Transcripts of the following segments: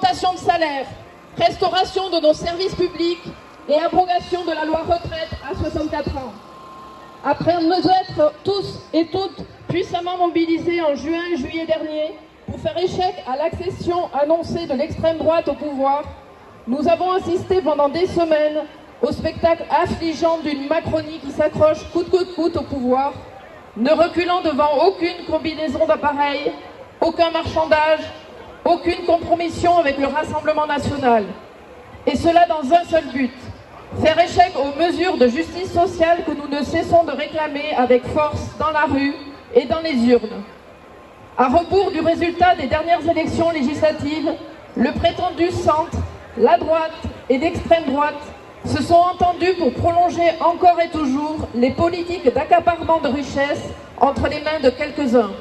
augmentation de salaire, restauration de nos services publics et abrogation de la loi retraite à 64 ans. Après nous être tous et toutes puissamment mobilisés en juin et juillet dernier pour faire échec à l'accession annoncée de l'extrême droite au pouvoir, nous avons assisté pendant des semaines au spectacle affligeant d'une Macronie qui s'accroche coûte que coûte au pouvoir, ne reculant devant aucune combinaison d'appareils, aucun marchandage, aucune compromission avec le Rassemblement national. Et cela dans un seul but, faire échec aux mesures de justice sociale que nous ne cessons de réclamer avec force dans la rue et dans les urnes. À rebours du résultat des dernières élections législatives, le prétendu centre, la droite et l'extrême droite se sont entendus pour prolonger encore et toujours les politiques d'accaparement de richesses entre les mains de quelques-uns.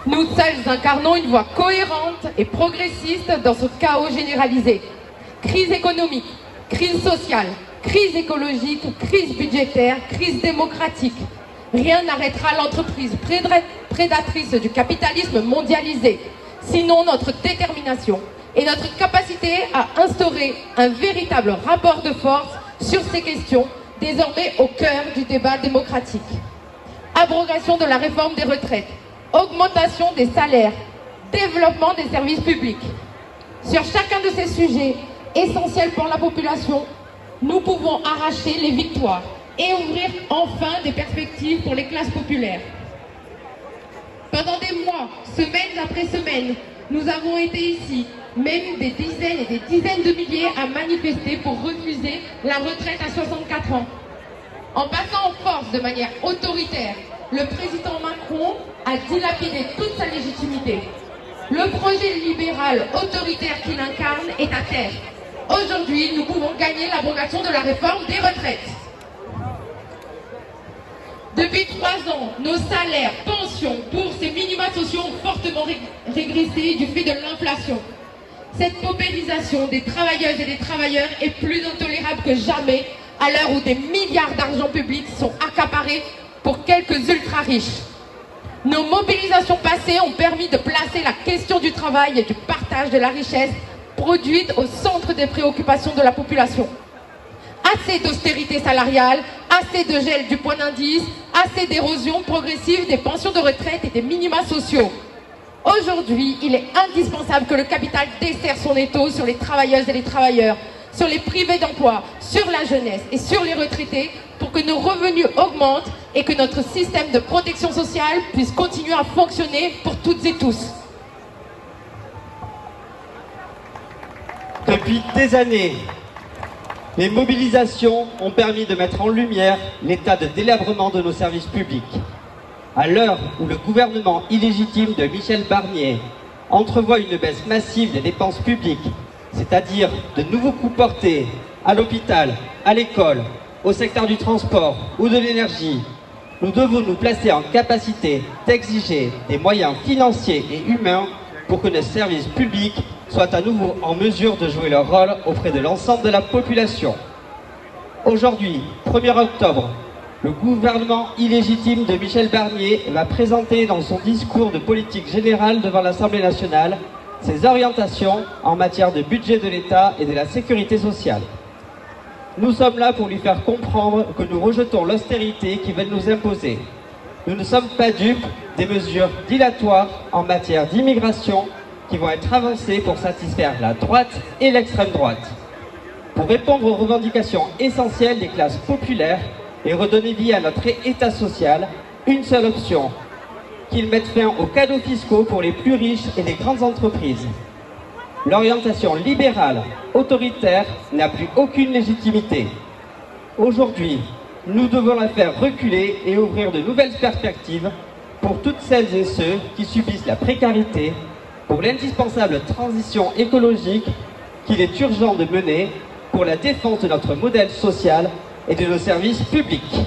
Nous seuls incarnons une voie cohérente et progressiste dans ce chaos généralisé. Crise économique, crise sociale, crise écologique, crise budgétaire, crise démocratique. Rien n'arrêtera l'entreprise prédatrice du capitalisme mondialisé, sinon notre détermination et notre capacité à instaurer un véritable rapport de force sur ces questions, désormais au cœur du débat démocratique. Abrogation de la réforme des retraites, augmentation des salaires, développement des services publics. Sur chacun de ces sujets, essentiels pour la population, nous pouvons arracher les victoires et ouvrir enfin des perspectives pour les classes populaires. Pendant des mois, semaines après semaines, nous avons été ici, même des dizaines et des dizaines de milliers à manifester pour refuser la retraite à 64 ans. En passant en force de manière autoritaire, le président Macron a dilapidé toute sa légitimité. Le projet libéral autoritaire qu'il incarne est à terre. Aujourd'hui, nous pouvons gagner l'abrogation de la réforme des retraites. Depuis 3 ans, nos salaires, pensions, bourses et minima sociaux ont fortement régressé du fait de l'inflation. Cette paupérisation des travailleuses et des travailleurs est plus intolérable que jamais à l'heure où des milliards d'argent public sont accaparés pour quelques ultra-riches. Nos mobilisations passées ont permis de placer la question du travail et du partage de la richesse produite au centre des préoccupations de la population. Assez d'austérité salariale, assez de gel du point d'indice, assez d'érosion progressive des pensions de retraite et des minima sociaux. Aujourd'hui, il est indispensable que le capital desserre son étau sur les travailleuses et les travailleurs, sur les privés d'emploi, sur la jeunesse et sur les retraités pour que nos revenus augmentent et que notre système de protection sociale puisse continuer à fonctionner pour toutes et tous. Depuis des années, les mobilisations ont permis de mettre en lumière l'état de délabrement de nos services publics. À l'heure où le gouvernement illégitime de Michel Barnier entrevoit une baisse massive des dépenses publiques, c'est-à-dire de nouveaux coûts portés à l'hôpital, à l'école, au secteur du transport ou de l'énergie, nous devons nous placer en capacité d'exiger des moyens financiers et humains pour que nos services publics soient à nouveau en mesure de jouer leur rôle auprès de l'ensemble de la population. Aujourd'hui, 1er octobre, le gouvernement illégitime de Michel Barnier va présenter dans son discours de politique générale devant l'Assemblée nationale ses orientations en matière de budget de l'État et de la sécurité sociale. Nous sommes là pour lui faire comprendre que nous rejetons l'austérité qu'ils veulent nous imposer. Nous ne sommes pas dupes des mesures dilatoires en matière d'immigration qui vont être avancées pour satisfaire la droite et l'extrême droite. Pour répondre aux revendications essentielles des classes populaires et redonner vie à notre État social, une seule option, qu'ils mettent fin aux cadeaux fiscaux pour les plus riches et les grandes entreprises. L'orientation libérale, autoritaire, n'a plus aucune légitimité. Aujourd'hui, nous devons la faire reculer et ouvrir de nouvelles perspectives pour toutes celles et ceux qui subissent la précarité, pour l'indispensable transition écologique qu'il est urgent de mener pour la défense de notre modèle social et de nos services publics.